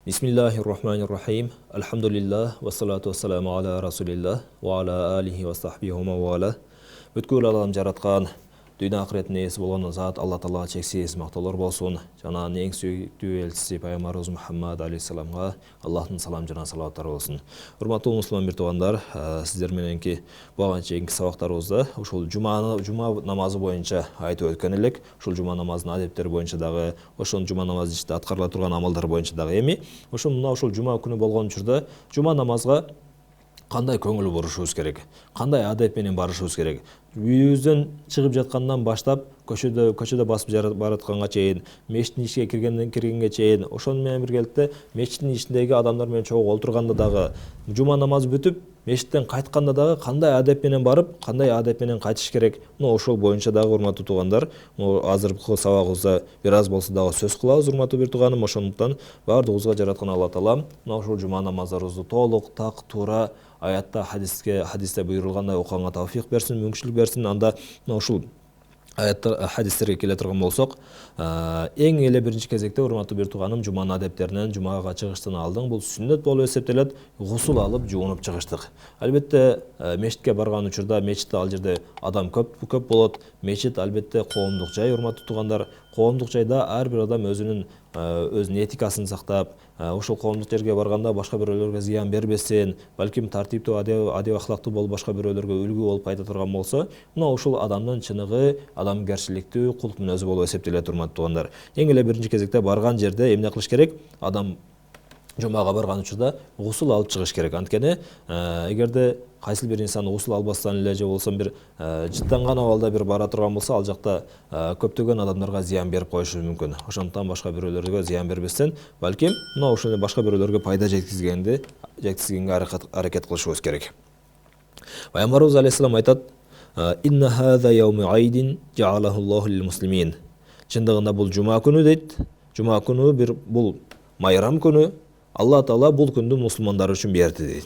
Bismillahirrahmanirrahim. Alhamdulillah wa salatu wa salamu ala rasulillah wa ala alihi wa sahbihi wa mawala. Бүткіл алам жаратқан, дүйді ақыретін есі болған зат Алла Тағала чексіз мақтаулар болсын. Жанағын ең сүйікті елшісі пайғамбарымыз Мұхаммад алейхиссаламға Аллахтың салам жана салауаттары болсын. Урматтуу мұсылман бір туғандар, сіздермененки болған чейінгі сабақтарымызда ошол жума намазы бойынша айтып өткен элек, ошол жума намазының адептері бойынша дағы, ошол жума намазы іште атқарыла тұрған амалдар бойынша дағы эми, ошол жума күні болған учурда жума намазға қандай көңіл бурушубуз керек, қандай адеп менен барышыбыз керек. Үйүбүздөн чыгып жатқандан баштап көчөдө басып баратканга чейин, мешіттин ичине киргенге чейин, ошону менен биргеликте мешіттин ичиндеги адамдар менен чогуу олтурганда дагы, жума намазы бүтүп мешіттен кайтканда дагы кандай адеп менен барып, кандай адеп менен кайтыш керек. Ошол боюнча дагы урматтуу туугандар, азыркы сабагыбызда бир аз болсо дагы сөз кылабыз, урматтуу бир тууганым. Ошондуктан баардыгыбызга жараткан Алла Таалам ошол жума намаздарыбызды толук, так, туура аятта, хадисте буйрулгандай окуганга тауфик берсин, мүмкүнчүлүк берсин. Анда ушул аятта, хадистерге келе турган болсок, эң эле биринчи кезекте урматтуу бир тууганым, жуманын адептеринен жумага чыгыштын алдын бул сүннөт болуп эсептелет, гусул алып жуунуп чыгыштык. Албетте мечитке барган учурда мечитте ал жерде адам көп болот. Мечит албетте коомдук жай, урматтуу туугандар. Коомдук жайда ар бир адам өзүнүн этикасын сактап, ошол коомдук жерге барганда башка бирөөлөргө зыян бербесин, балким тартиптүү, адеп ахлактуу болуп башка бирөөлөргө үлгү болуп кайта турган болсо, ушул адамдын чыныгы, адамгерчиликтүү кулк мүнөзү болуп эсептелет, урматтуу туугандар. Эң эле биринчи кезекте барган жерде эмне кылыш керек? Адам жумага барган учурда гусул алып чыгыш керек. Анткени эгерде кайсы бир инсан гусул албастан эле же болсо бир жыттанган абалда бир бара турган болсо, ал жакта көптөгөн адамдарга зыян берип коюшу мүмкүн. Ошондуктан башка бирөөлөргө зыян бербестен, балким ошол башка бирөөлөргө пайда жеткизгенге аракет кылышыбыз керек. Пайгамбарыбыз алейхиссалам айтат: "Инна хаза яуму айдин жаалаху Аллаху лил муслимин." Чындыгында бул жума күнү дейт. Жума күнү бул майрам күнү. Алла Таала бул күндү мусулмандар үчүн берди дейт.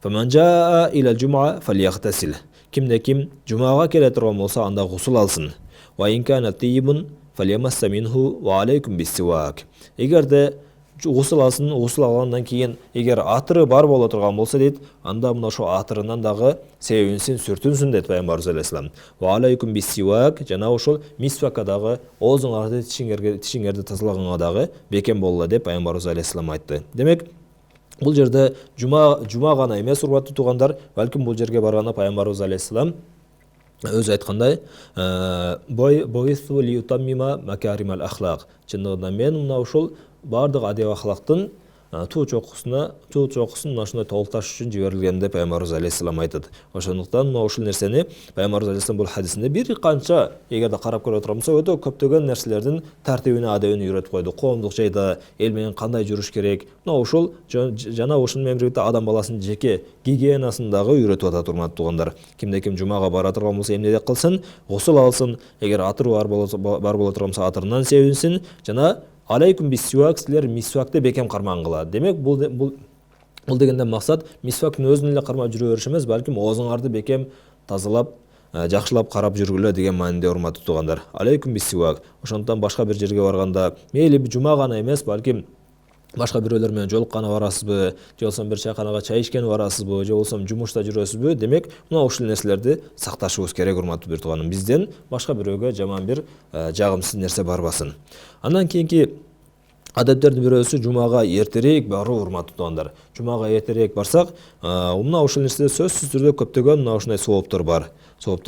Фаман жаа илал жумаа фалияхтасил. Кимде ким жумага келе турган болсо, анда гусул алсын. Ва ин кана тибун фалямасса минху ва алейкум биссивак. Эгерде гусул алсын, гусул алгандан кийин эгер атыры бар боло турган болсо дейт, анда мына ошо атырынан дагы себинсин, сүртүнсүн дейт Пайгамбарыбыз алейхиссалам. Ва алейкум биссивак, жана ошол мисвакка дагы оозуңарды, тишиңерди тазалаганга дагы бекем болула деп Пайгамбарыбыз алейхиссалам айтты. Демек, бул жерде жума гана эмес, урматтуу туугандар, балким бул жерге барганда Пайгамбарыбыз алейхиссалам өзү айткандай: "Боису лиутаммима макаримал ахлак." Чындыгында мен мына ушул бардык адеп ахлактын туу чокусун ушундай толукташ үчүн жиберилген деп Пайгамбарыбыз алейхиссалам айтат. Ошондуктан ушул нерсени Пайгамбарыбыз алейхиссалам бул хадисинде бир канча, эгерде карап көрө турган болсок, өтө көптөгөн нерселердин тартибине, адебине үйрөтүп койду. Коомдук жайда эл менен кандай жүрүш керек, ушул жана ушун менен бирге адам баласынын жеке гигиенасын дагы үйрөтүп атат, урматтуу туугандар. Кимде ким жумага бара турган болсо эмне кылсын? Гусул алсын. Эгер атыры бар боло турган болсо, атырынан себинсин, жана алейкум биссивак, силер мисвакты бекем кармангыла. Демек, бул дегенден максат мисвактын өзүн эле кармап жүрө бериш эмес, балким оозуңарды бекем тазалап, жакшылап карап жүргүлө деген маанинде, урматтуу туугандар. Алейкум биссивак. Ошондуктан башка бир жерге барганда, мейли жума гана эмес, балким башка бирөөлөр менен жолукканы барасызбы, же болсо бир чайканага чай ичкени барасызбы, же болсо жумушта жүрөсүзбү? Демек, ушул нерселерди сакташыбыз керек, урматтуу бир тууганым. Бизден башка бирөөгө жаман бир жагымсыз нерсе барбасын. Андан кийинки адептердин бирөөсү жумага эртерээк баруу, урматтуу туугандар. Жумага эртерээк барсак, ушул нерседе сөзсүз түрдө көптөгөн ушундай сооптор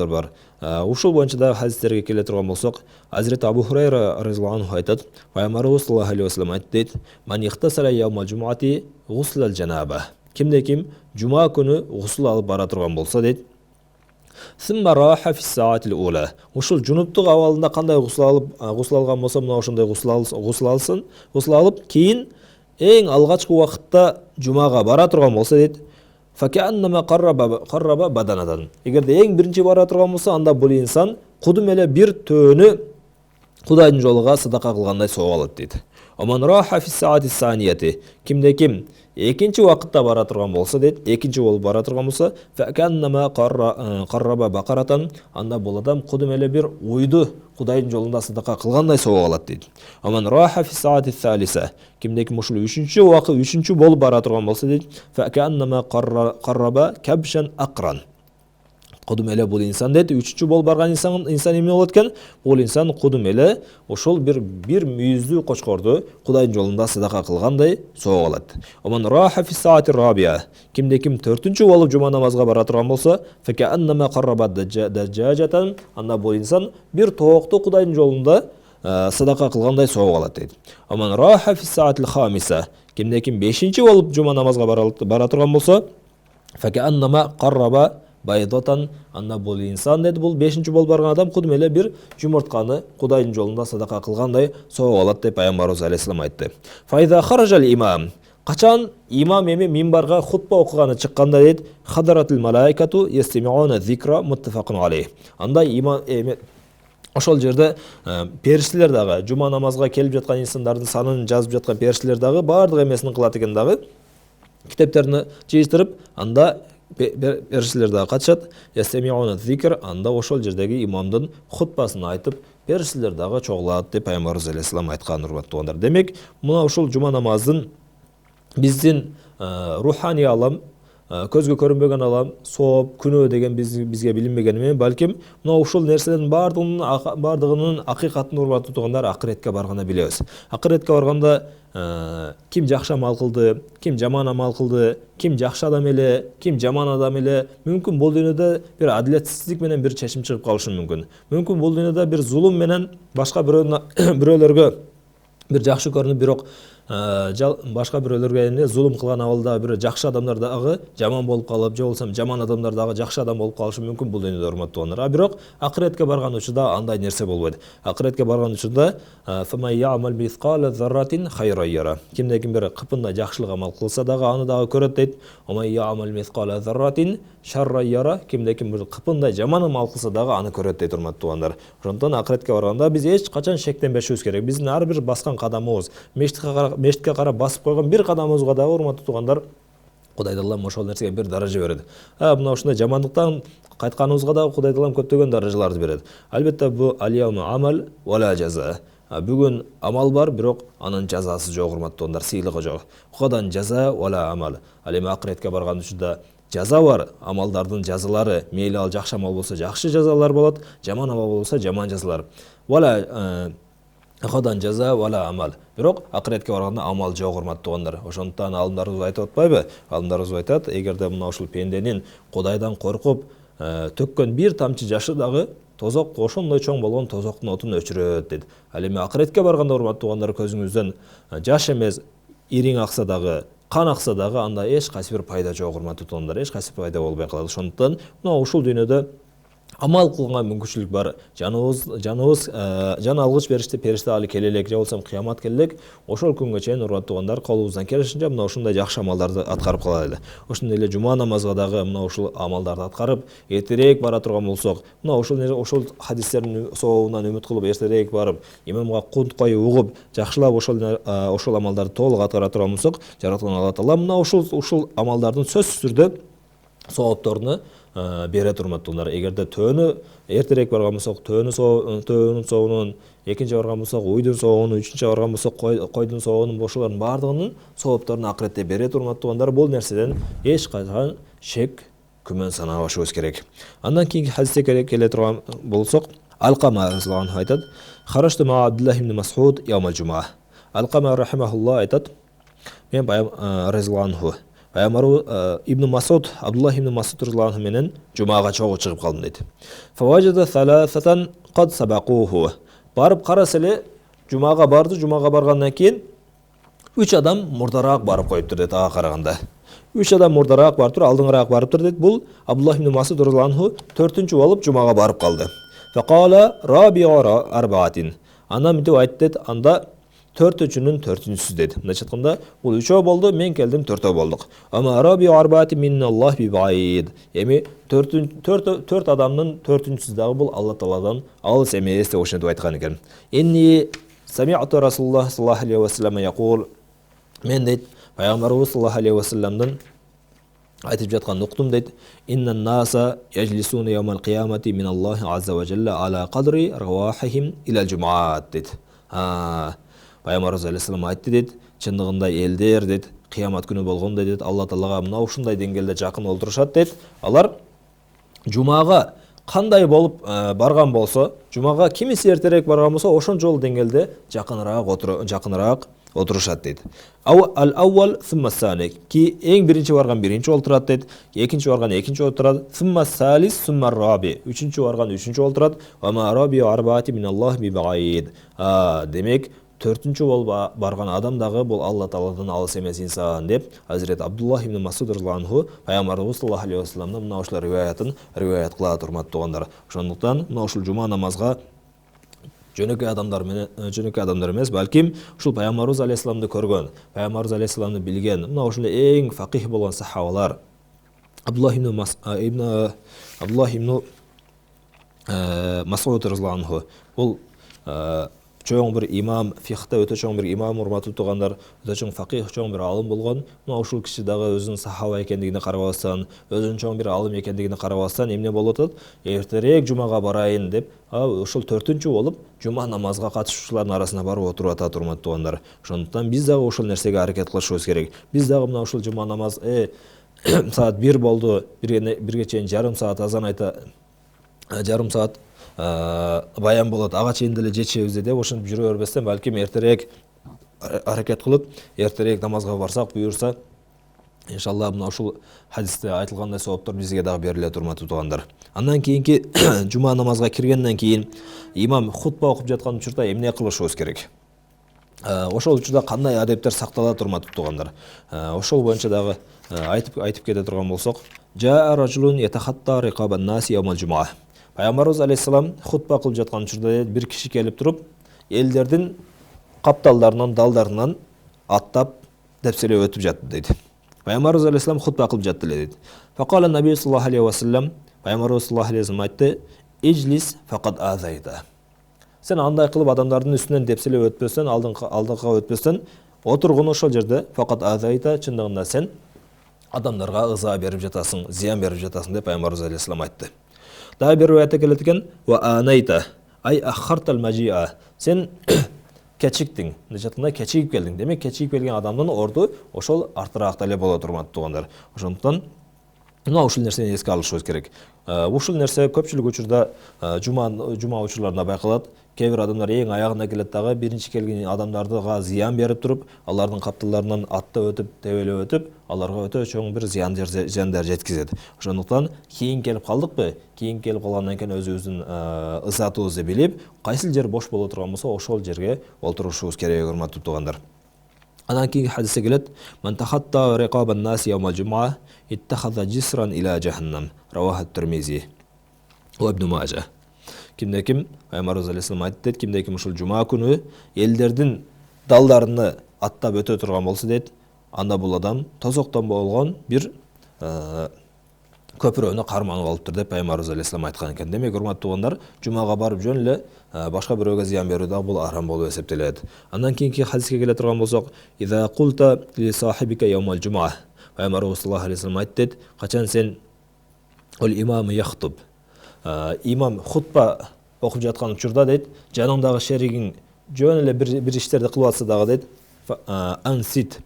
бар. Ушул боюнча да хадистерге келе турган болсок, Азирет Абу Хурайра разияллаху анху айтат: Пайгамбарыбыз саллаллаху алейхи вассалам айтты дейт: "Ман ихтасара яумал жумати гуслал жанаба." Кимде ким жума күнү гусул алып бара турган болсо дейт, "Сумма раха фис саатил ула." Ушул жунуптук абалында кандай гусул алган болсо, мына ошондой гусул алып, кийин эң алгачкы убакытта жумага бара турган болсо дейт, "Факаннама карраба баданадан." Эгерде эң биринчи бара турган болсо, анда бул инсан кудум эле бир төөнү Кудайдын жолуга садака кылгандай сооп алат дейт. Оман раха фи саати санияти. Кимде ким екінші уақытта бара тұрған болса дейді, екінші болып бара тұрған болса, фәкәннама қарраба бақаратан, анда бұл адам құдымелі бір ойды Құдайдың жолында садақа қылғандай сауап алады дейді. Оман раха фи саати салиса. Кимде ким ушул үшінші уақыт, үшінші болып бара тұрған болса дейді, фәкәннама қарраба кәбшан ақран. Кудум эле бул инсан дейт, үчүнчү болуп барган инсан эмне болот экен? Бул инсан кудум эле ошол бир мүйүздүү кочкорду Кудайдын жолунда садака кылгандай сооп алат. Оман раха фи саати рабия. Кимде ким 4-чү болуп жума намазга бара турган болсо, факааннама карраба даджажатан, анда бул инсан бир тоокту Кудайдын жолунда садака кылгандай сооп алат дейт. Оман раха фи саати хамиса. Кимде ким 5-чи болуп жума намазга бара турган болсо, факааннама карраба байдотан, анда бул инсан деді, бұл 5-чі болып барған адам кудум эле бир жумуртканы Кудайдын жолунда садака кылгандай сооп алат деп пайгамбарыбыз алейхиссалам айтты. Файда харажал имам. Качан имам эми минбарга хутба окуганы чыкканда дейт, хадаратул малаикату ястамиуна зикра муттафакун алейх. Анда имам ошол жерде периштелер дагы жума намазга келип жаткан инсандардын санын жазып жаткан периштелер дагы баардык эмесин кылат экен дагы. Китептерин жыйыштырып, анда периштелер дагы катышат. Ястамиуна зикр, анда ошол жердеги имамдын хутбасын айтып, периштелер дагы чогулат деп пайгамбарыбыз алейхиссалам айткан, урматтуу туугандар. Демек, мына ушул жума намазын биздин руханий алам, көзгө көрүнбөгөн алам, сооп, күнөө деген бизге билинбегени менен, балким мына ушул нерселердин бардыгынын акыйкатын, урматтуу туугандар, акыретке барганда билебиз. Акыретке барганда ким жакшы амал кылды, ким жаман амал кылды, ким жакшы адам эле, ким жаман адам эле, мүмкүн бул дүйнөдө бир адилетсиздик менен бир чечим чыгып калышы мүмкүн. Мүмкүн бул дүйнөдө бир зулум менен башка бирөөлөргө бир жакшы көрүнүп, бирок башка бирөөлөргө зулум кылган абалда бир жакшы адамдар дагы жаман болуп калып, же болсо жаман адамдар дагы жакшы адам болуп калышы мүмкүн бул дүйнөдө, урматтуу туугандар. А бирок акыретке барган учурда андай нерсе болбойт. Акыретке барган учурда кимде ким бир кыпындай жакшылык амал кылса дагы аны дагы көрөт дейт. Кимде ким бир кыпындай жаман амал кылса дагы аны көрөт дейт, урматтуу туугандар. Ошондон акыретке барганда биз эч качан шектенбешибиз керек. Биздин ар бир баскан кадамыбыз, мештикке карап басып койгон бир кадамыбызга дагы, урматтуу туугандар, Кудай Таалам ошол нерсеге бир даража берет. Мына ушундай жамандыктан кайтканыбызга дагы Кудай Таалам көптөгөн даражаларды берет. Албетте бу алияуму амал вала жаза. Бүгүн амал бар, бирок анын жазасы жок, урматтуу туугандар, сыйлыгы жок. Кудан жаза вала амал. Ал эми акыретке барган учурда жаза бар, амалдардын жазалары, мейли ал жакшы амал болсо жакшы жазалар болот, жаман амал болсо жаман жазалар. Вала Кадан жаза вала амал. Бирок акыретке барганда амал жок, урматтуу туугандар. Ошондуктан алымдарыбыз айтып атпайбы? Алымдарыбыз айтат, эгерде мына ушул пенденин Кудайдан коркуп төккөн бир тамчы жашы дагы тозок ошондой чоң болгон тозоктун отун өчүрөт дейт. Ал эми акыретке барганда, урматтуу туугандар, көзүңүздөн жаш эмес ириң акса дагы, кан акса дагы анда эч кайсы бир пайда жок, урматтуу туугандар, эч кайсы пайда болбой калат. Ошондуктан мына ушул дүйнөдө амал кылган мүмкүнчүлүк бар. Жаныбыз жан алгыч периште али келелек, же болсо кыямат келелек. Ошол күнгө чейин, урматтуу туугандар, колубуздан келишинче мына ушундай жакшы амалдарды аткарып калайлы. Ошондой эле жума намазга дагы мына ушул амалдарды аткарып, эртерээк бара турган болсок, мына ушул хадистердин сообунан үмүт кылып эртерээк барып, имамга кунт коюп угуп, жакшылап ошол амалдарды толук аткара турган болсок, жараткан Алла Таала мына ушул амалдардын сөзсүз түрдө соопторуну берет, урматтуу туугандар. Эгерде төөнү эртерээк барган болсок, төөнүн сообунун, экинчи барган болсок уйдун сообунун, үчүнчү барган болсок койдун сообунун, ошолордун баардыгынын соопторун акыретте берет, урматтуу туугандар. Бул нерседен эч качан шек, күмөн санабашыбыз керек. Андан кийинки хадисте келе турган болсок, Алкама разияллаху анху айтат: "Харашту ма Абдуллах ибн Мас'уд яумал жумаа." Алкама рахимахуллах айтат: "Мен разияллаху анху Ибн Масуд, Абдуллах ибн Масуд разияллаху анху менен жумага чогуу чыгып калдым" дейт. "Фаважада саласатан кад сабакуху." Барып караса эле жумага барды, жумага баргандан кийин 3 адам мурдараак барып коюптур дейт, ага караганда. 3 адам мурдараак барыптыр, алдыңыраак барыптыр дейт. Бул Абдуллах ибн Масуд разияллаху анху 4-чү болуп жумага барып калды. Факала раби'у арбаатин. Ана мынтип айтты дейт, анда 4-чүнүн 4-чүсү дейт. Мындайча айтканда, бул 3 болду, мен келдим 4 болдук. Ама раби'у арбаати минналлах би баид. Эми 4 адамдын 4-чүсү дагы бул Алла Тааладан алыс эмес деп ошентип айткан экен. Энни Сами'ату Расулуллах саллаллаху алейхи ва саллям яқул, мен дейді пайғамбарымыз саллаллаху алейхи ва саллямның айтып жатқан ұқтым дейді, иннан наса яжлисуна яумал қиямати мин Аллахи азза ва жалла ала қадри рауахихим илал жумаат дейді. Пайғамбарымыз алейхиссалам айтты дейді, шындығында елдер дейді қиямат күні болғанда дейді алла тағалаға мынау ушындай деңгейде жақын отырышады дейді. Алар жұмаға қандай болып барған болса, жұмаға кимisi ертерек барған болса, ошон жол деңгейде жақынырақ отырышады дейді. Ал-аувал сумма сани, ки ең бірінші барған бірінші отырады дейді, екінші барған екінші отырады, сумма салис сумма раби, үшінші барған үшінші отырады, ва ма раби арбаати миналлах би баид. Демек төртінші болып барған адамдағы бұл алла тағаладан алыс емес инсан деп Хазірет Абдуллах ибн Масуд разияллаху анху пайғамбарымыз саллаллаху алейхи ва салламның мына ушул риwayатын кылат, урматтуу туугандар. Ошондуктан мына ушул жума намазга жөнөкөй адамдар емес, балким ушул пайгамбарыбыз алейхиссаламды көргөн, пайгамбарыбыз алейхиссаламды билген, мына ушул эң фақих болгон сахабалар Абдуллах ибн Масуд разияллаху анху, бул чоң бір имам, фихта өте чоң бір имам, урматтуу туугандар, өте чоң фақих, чоң бір алым болгон. Мына ушул киши дагы өзүнүн сахаба экендигине карабастан, өзүнүн чоң бір алым экендигине карабастан эмне болуп атат? Эртерээк жумага барайын деп, ушул 4-чү болуп жума намазга катышуучулардын арасына барып отуруп атат, урматтуу туугандар. Ошондуктан биз дагы ушул нерсеге аракет кылышыбыз керек. Биз дагы мына ушул жума намаз саат 1 болду, бирге чейин жарым саат азан айта, жарым саат баян болот, ага чейин деле жетишебиз деп ошентип жүрө бербестен, балким эртерээк аракет кылып, эртерээк намазга барсак, буюрса, иншалла мына ушул хадисте айтылгандай сооптор бизге дагы берилет, урматтуу туугандар. Андан кийинки жума намазга киргенден кийин имам хутба окуп жаткан учурда эмне кылышыбыз керек? Ошол учурда кандай адептер сакталат, урматтуу туугандар? Ошол боюнча дагы айтып кете турган болсок, жаа ражулун ятахатта риқабан наси яумал жумаа. Пайгамбарыбыз алейхиссалам хутба кылып жаткан учурда бир киши келип туруп, элдердин капталдарынан, далдарынан аттап депселеп өтүп жатты дейт. Пайгамбарыбыз алейхиссалам хутба кылып жатты дейт. Факала наби саллаллаху алейхи ва саллям, пайгамбарыбыз саллаллаху алейхи ва саллям айтты: "Ижлис факад азайта." Сен андай кылып адамдардын үстүнөн депселеп өтпөстөн, алдыга өтпөстөн, отургун ошол жерде факад азайта, чындыгында сен адамдарга ыза берип жатасың, зыян берип жатасың деп пайгамбарыбыз алейхиссалам айтты. Daha bir rivayette geldi ki, ve anayta, ay akhartal maji'a, sen keçiktin, necatında keçigip geldin. Demek keçigip gelgen adamdan ordu oşol artıraaq dalе болот, урматтуу туугандар. Ошондуктан мына ушул нерсени эске алышыбыз керек. Ушул нерсе көпчүлүк учурда жума учурларында байкалат. Кээ бир адамдар эң аягына келет дагы, биринчи келген адамдарга зыян берип туруп, алардын капталарынан атта өтүп, тебелеп өтүп, аларга өтө чоң бир зыяндар жеткизет. Ошондуктан кийин келип калдыкпы? Кийин келип калгандан кийин өзүбүздүн ызатыбызды билип, кайсыл жер бош боло турган болсо, ошол жерге олтурушубуз керек, урматтуу туугандар. Анан кийинки хадисте келет: "Ман тахатта риqaban nas yawmal jum'a ittakhadha jisran ila jahannam." Раваху ат-Тирмизи ва Ибн Мажа. Кимде-ким Пайгамбарыбыз алейхиссалам айтты, кимде-ким ушул жума күнү элдердин далдарыны аттап өтө турган болсо дейт, анда бул адам тозоктон болгон бир көпүрөнү карманып алыптыр деп Пайгамбарыбыз алейхиссалам айткан экен. Демек, урматтуу туугандар, жумага барып жөн эле башка бирөөгө зыян берүү да бул арам болуп эсептелет. Андан кийинки хадиске келе турган болсок, "Иза култа ли сахибика яумал жумаа." Пайгамбарыбыз саллаллаху алейхи ва саллям айтты, качан сен ол имам яхтуб, имам хутба окуп жаткан учурда дейт, жаныңдагы шеригиң жөн эле бир иштерди кылып атса дагы дейт, ансит,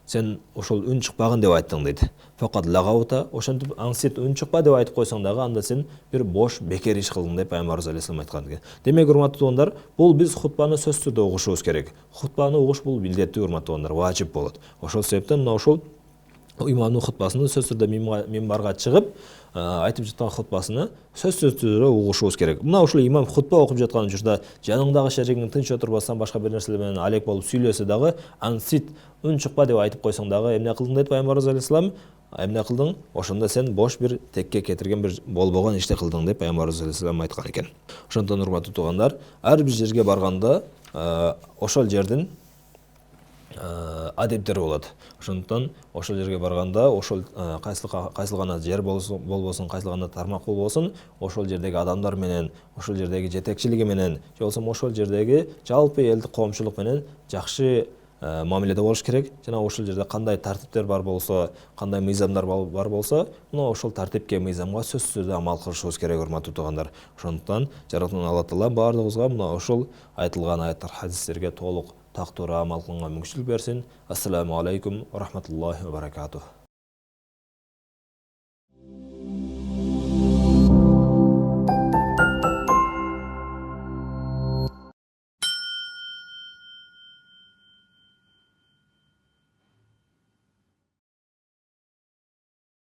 сен ошол үн чыкпагын деп айттың дейт. Факат лагаута, ошентип ансит үн чыкпа деп айтып койсоң дагы, анда сен бир бош бекер иш кылдың деп Пайгамбарыбыз алейхиссалам айткан экен. Демек, урматтуу туугандар, бул биз хутбаны сөзсүз түрдө угушубуз керек. Хутбаны угуш бул милдеттүү, урматтуу туугандар, важип болот. Ошол себептен мына ушул имамдын хутбасын сөзсүз түрдө минбарга чыгып, айтып жаткан хутбасыны сөзсүз түрдө угушубуз керек. Мына ушул имам хутба окуп жаткан учурда жаныңдагы шеригиң тынч отурбастан башка бир нерселер менен алек болуп сүйлөсө дагы, ансит, үн чыкпа деп айтып койсоң дагы, эмне кылдың дейт Пайгамбарыбыз алейхиссалам? Эмне кылдың? Ошондо сен бош бир текке кетирген бир болбогон ишти кылдың деп Пайгамбарыбыз алейхиссалам айткан экен. Ошондон урматтуу туугандар, ар бир жерге барганда ошол жердин адептер болады. Ошондуктан ошол жерге барганда ошол кайсыл гана жер болбосун, кайсыл гана тармак болбосун, ошол жердеги адамдар менен, ошол жердеги жетекчилиги менен, же болбосо ошол жердеги жалпы элдик коомчулук менен жакшы мамиледе болуш керек. Жана ошол жерде кандай тартиптер бар болсо, кандай мыйзамдар бар болсо, мына ошол тартипке, мыйзамга сөзсүз түрдө амал кылышыбыз керек, урматтуу туугандар. Ошондуктан жараткан Алла Таала баардыгыбызга мына ошол айтылган аяттар, хадистерге толук тактуура амал кылганга мүмкүнчүлүк берсин. Ассаламу алейкум ва рахматуллахи ва баракатух.